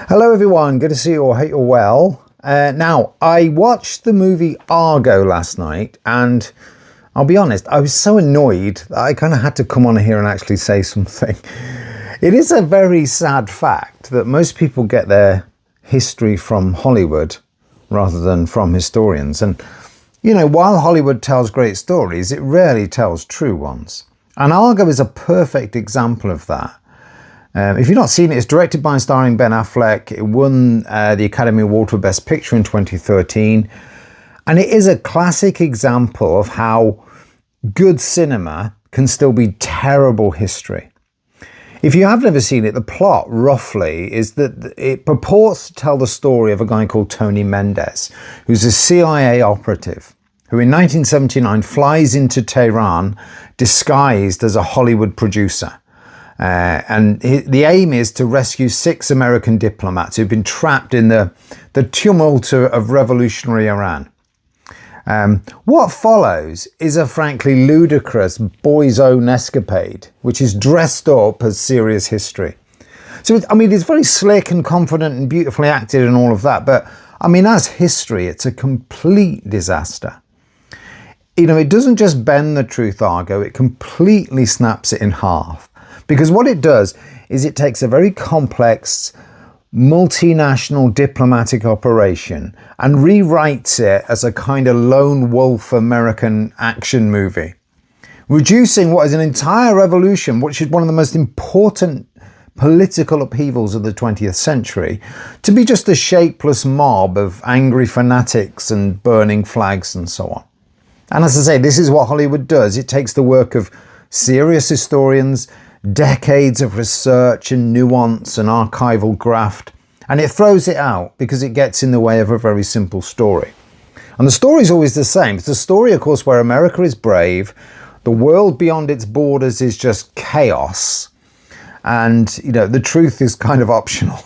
Hello everyone, good to see you all, hope you're well. Now, I watched the movie Argo last night and I'll be honest, I was so annoyed that I kind of had to come on here and actually say something. It is a very sad fact that most people get their history from Hollywood rather than from historians. And, you know, while Hollywood tells great stories, it rarely tells true ones. And Argo is a perfect example of that. If you've not seen it, it's directed by and starring Ben Affleck. It won the Academy Award for Best Picture in 2013. And it is a classic example of how good cinema can still be terrible history. If you have never seen it, the plot, roughly, is that it purports to tell the story of a guy called Tony Mendez, who's a CIA operative, who in 1979 flies into Tehran disguised as a Hollywood producer. And the aim is to rescue 6 American diplomats who've been trapped in the tumult of revolutionary Iran. What follows is a frankly ludicrous boy's own escapade, which is dressed up as serious history. So, it's very slick and confident and beautifully acted and all of that, but, as history, it's a complete disaster. You know, it doesn't just bend the truth, Argo, it completely snaps it in half. Because what it does is it takes a very complex, multinational diplomatic operation and rewrites it as a kind of lone wolf American action movie, reducing what is an entire revolution, which is one of the most important political upheavals of the 20th century, to be just a shapeless mob of angry fanatics and burning flags and so on. And as I say, this is what Hollywood does. It takes the work of serious historians, decades of research and nuance and archival graft, and it throws it out because it gets in the way of a very simple story. And the story is always the same. It's a story, of course, where America is brave, the world beyond its borders is just chaos, and, you know, the truth is kind of optional.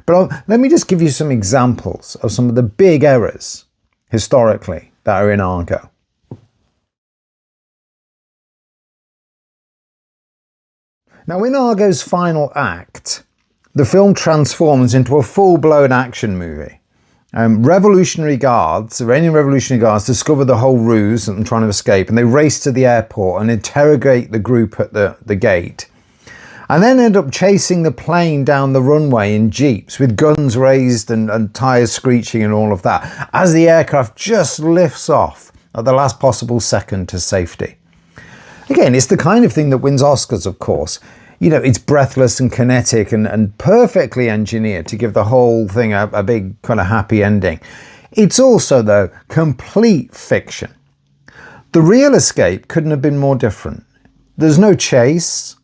But let me just give you some examples of some of the big errors, historically, that are in Argo. Now, in Argo's final act, the film transforms into a full-blown action movie. Revolutionary guards, Iranian revolutionary guards, discover the whole ruse and trying to escape, and they race to the airport and interrogate the group at the gate, and then end up chasing the plane down the runway in jeeps with guns raised and tires screeching and all of that, as the aircraft just lifts off at the last possible second to safety. Again, it's the kind of thing that wins Oscars, of course. You know, it's breathless and kinetic and perfectly engineered to give the whole thing a big kind of happy ending. It's also, though, complete fiction. The real escape couldn't have been more different. There's no chase.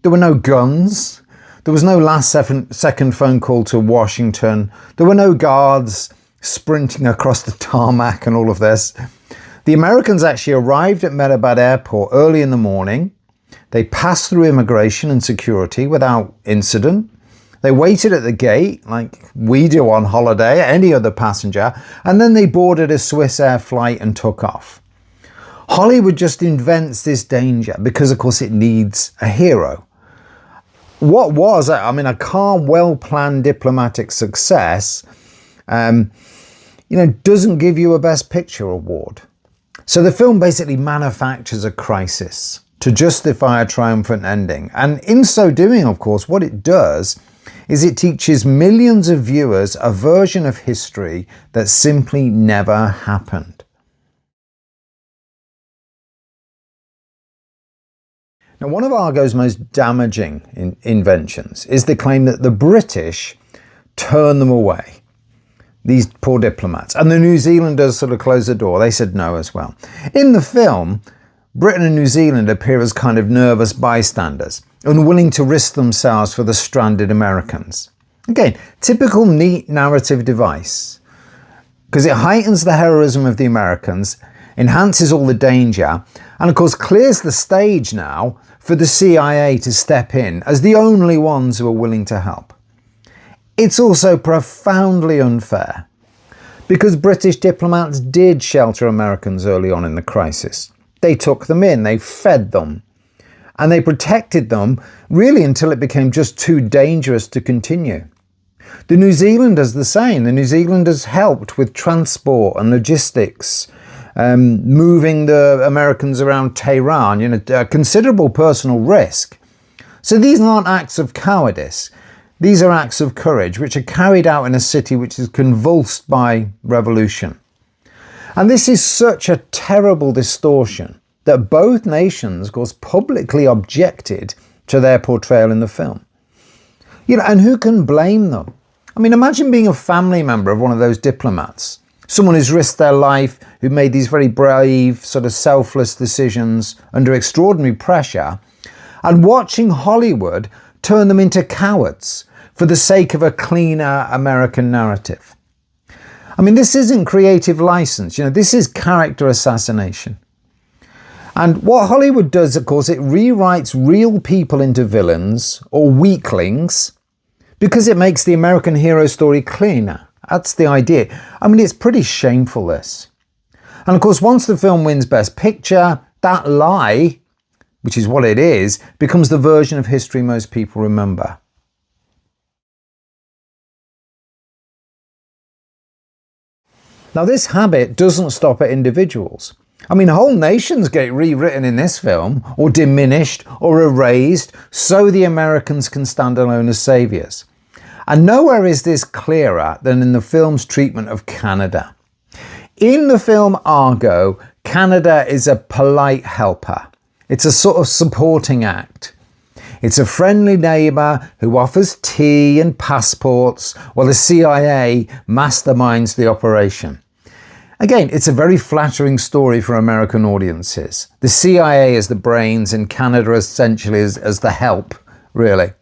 There were no guns. There was no last second phone call to Washington. There were no guards sprinting across the tarmac and all of this. The Americans actually arrived at Mehrabad Airport early in the morning. They passed through immigration and security without incident. They waited at the gate like we do on holiday, any other passenger, and then they boarded a Swiss Air flight and took off. Hollywood just invents this danger because, of course, it needs a hero. What was, a calm, well-planned diplomatic success, doesn't give you a Best Picture award. So the film basically manufactures a crisis to justify a triumphant ending. And in so doing, of course, what it does is it teaches millions of viewers a version of history that simply never happened. Now, one of Argo's most damaging inventions is the claim that the British turned them away. These poor diplomats. And the New Zealanders sort of closed the door. They said no as well. In the film, Britain and New Zealand appear as kind of nervous bystanders, unwilling to risk themselves for the stranded Americans. Again, typical neat narrative device, because it heightens the heroism of the Americans, enhances all the danger, and of course clears the stage now for the CIA to step in as the only ones who are willing to help. It's also profoundly unfair, because British diplomats did shelter Americans early on in the crisis. They took them in, they fed them, and they protected them really until it became just too dangerous to continue. The New Zealanders the same. The New Zealanders helped with transport and logistics, moving the Americans around Tehran, a considerable personal risk. So these aren't acts of cowardice. These are acts of courage, which are carried out in a city which is convulsed by revolution. And this is such a terrible distortion that both nations, of course, publicly objected to their portrayal in the film. And who can blame them? I mean, imagine being a family member of one of those diplomats, someone who's risked their life, who made these very brave, sort of selfless decisions under extraordinary pressure, and watching Hollywood turn them into cowards for the sake of a cleaner American narrative. I mean, this isn't creative license, this is character assassination. And what Hollywood does, of course, it rewrites real people into villains or weaklings because it makes the American hero story cleaner. That's the idea. I mean, it's pretty shameful, this. And of course, once the film wins Best Picture, that lie, which is what it is, becomes the version of history most people remember. Now, this habit doesn't stop at individuals. I mean, whole nations get rewritten in this film, or diminished, or erased, so the Americans can stand alone as saviours. And nowhere is this clearer than in the film's treatment of Canada. In the film Argo, Canada is a polite helper. It's a sort of supporting act. It's a friendly neighbour who offers tea and passports while the CIA masterminds the operation. Again, it's a very flattering story for American audiences. The CIA is the brains and Canada essentially as the help, really.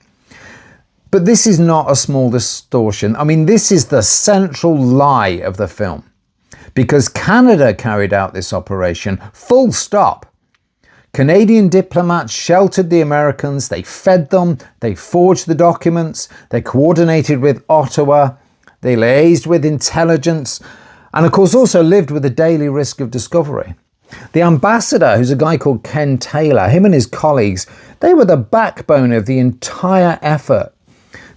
But this is not a small distortion. I mean, this is the central lie of the film. Because Canada carried out this operation, full stop. Canadian diplomats sheltered the Americans, they fed them, they forged the documents, they coordinated with Ottawa, they liaised with intelligence, and of course also lived with the daily risk of discovery. The ambassador, who's a guy called Ken Taylor, him and his colleagues, they were the backbone of the entire effort.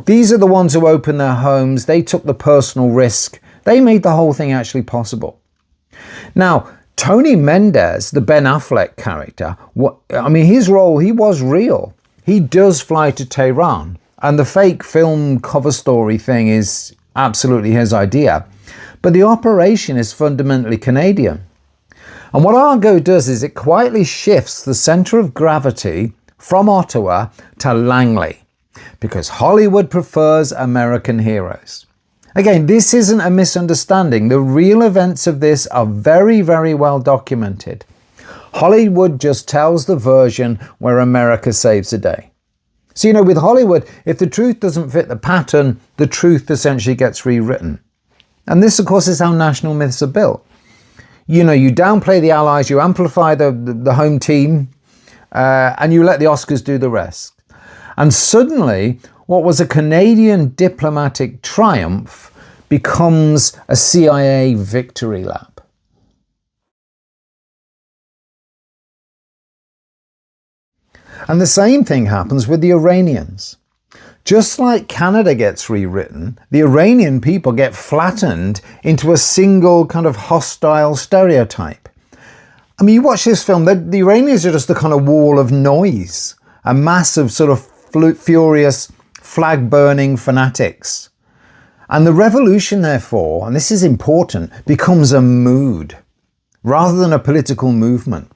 These are the ones who opened their homes, they took the personal risk, they made the whole thing actually possible. Now, Tony Mendez, the Ben Affleck character, his role, he was real. He does fly to Tehran, and the fake film cover story thing is absolutely his idea. But the operation is fundamentally Canadian. And what Argo does is it quietly shifts the centre of gravity from Ottawa to Langley, because Hollywood prefers American heroes. Again, this isn't a misunderstanding. The real events of this are very, very well documented. Hollywood just tells the version where America saves the day. So, with Hollywood, if the truth doesn't fit the pattern, the truth essentially gets rewritten. And this, of course, is how national myths are built. You downplay the Allies, you amplify the home team, and you let the Oscars do the rest. And suddenly, what was a Canadian diplomatic triumph becomes a CIA victory lap. And the same thing happens with the Iranians. Just like Canada gets rewritten, the Iranian people get flattened into a single kind of hostile stereotype. I mean, you watch this film, the Iranians are just a kind of wall of noise, a mass of sort of furious, flag-burning fanatics. And the revolution, therefore, and this is important, becomes a mood rather than a political movement.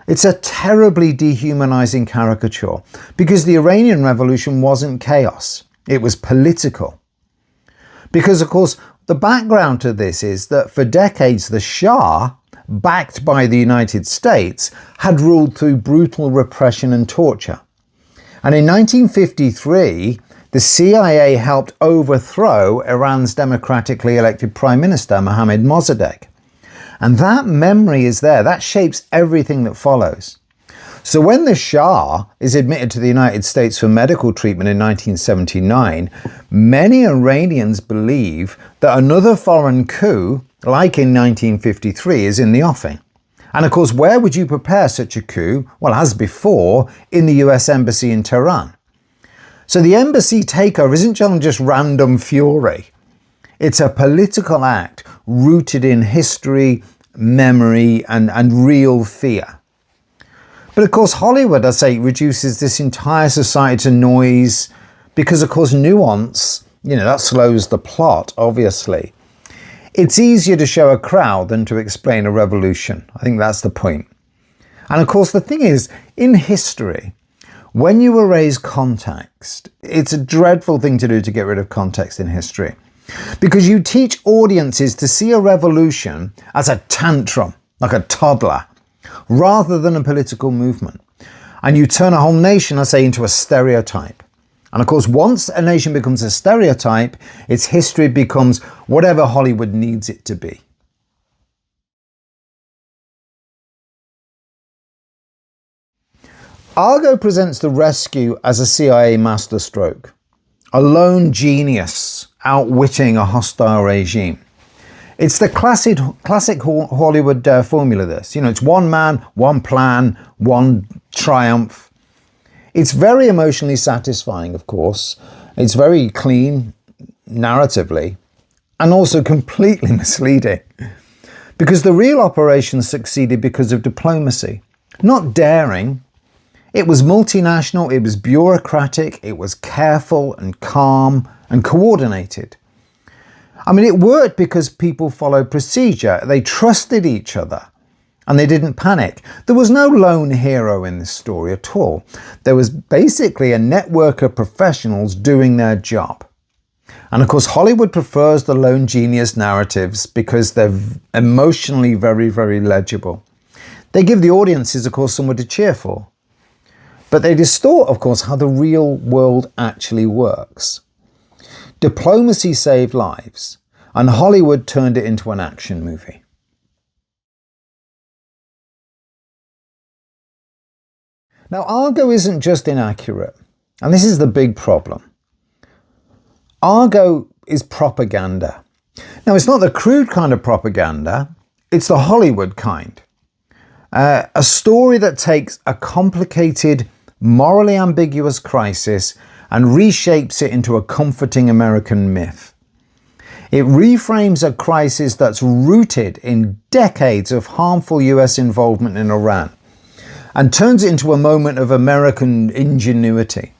It's a terribly dehumanizing caricature because the Iranian Revolution wasn't chaos, it was political. Because, of course, the background to this is that for decades the Shah, backed by the United States, had ruled through brutal repression and torture. And in 1953, the CIA helped overthrow Iran's democratically elected Prime Minister, Mohammad Mossadegh. And that memory is there. That shapes everything that follows. So when the Shah is admitted to the United States for medical treatment in 1979, many Iranians believe that another foreign coup, like in 1953, is in the offing. And of course, where would you prepare such a coup? Well, as before, in the US Embassy in Tehran. So the embassy takeover isn't just random fury. It's a political act rooted in history, memory, and real fear. But of course, Hollywood, I say, reduces this entire society to noise because, of course, nuance, that slows the plot, obviously. It's easier to show a crowd than to explain a revolution. I think that's the point. And of course, the thing is, in history, when you erase context, it's a dreadful thing to do to get rid of context in history. Because you teach audiences to see a revolution as a tantrum, like a toddler, rather than a political movement. And you turn a whole nation, I say, into a stereotype. And of course, once a nation becomes a stereotype, its history becomes whatever Hollywood needs it to be. Argo presents the rescue as a CIA masterstroke, a lone genius outwitting a hostile regime. It's the classic Hollywood formula, this. It's one man, one plan, one triumph. It's very emotionally satisfying, of course. It's very clean narratively and also completely misleading. Because the real operation succeeded because of diplomacy, not daring. It was multinational, it was bureaucratic, it was careful and calm and coordinated. I mean, it worked because people followed procedure, they trusted each other, and they didn't panic. There was no lone hero in this story at all. There was basically a network of professionals doing their job. And of course, Hollywood prefers the lone genius narratives because they're emotionally very, very legible. They give the audiences, of course, someone to cheer for. But they distort, of course, how the real world actually works. Diplomacy saved lives, and Hollywood turned it into an action movie. Now, Argo isn't just inaccurate, and this is the big problem. Argo is propaganda. Now, it's not the crude kind of propaganda, it's the Hollywood kind. A story that takes a complicated, morally ambiguous crisis and reshapes it into a comforting American myth. It reframes a crisis that's rooted in decades of harmful US involvement in Iran and turns it into a moment of American ingenuity.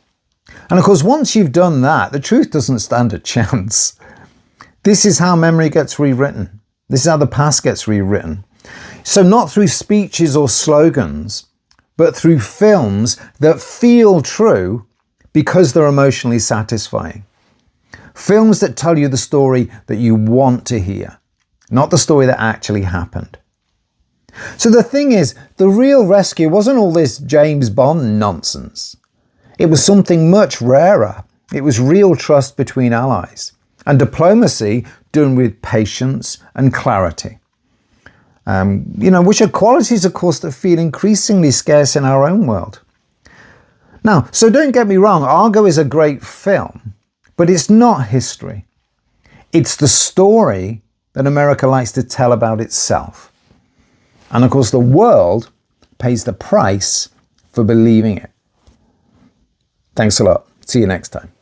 And of course, once you've done that, the truth doesn't stand a chance. This is how memory gets rewritten. This is how the past gets rewritten. So not through speeches or slogans, but through films that feel true because they're emotionally satisfying. Films that tell you the story that you want to hear, not the story that actually happened. So the thing is, the real rescue wasn't all this James Bond nonsense. It was something much rarer. It was real trust between allies and diplomacy done with patience and clarity. Which are qualities, of course, that feel increasingly scarce in our own world. Now, so don't get me wrong, Argo is a great film, but it's not history. It's the story that America likes to tell about itself. And of course, the world pays the price for believing it. Thanks a lot. See you next time.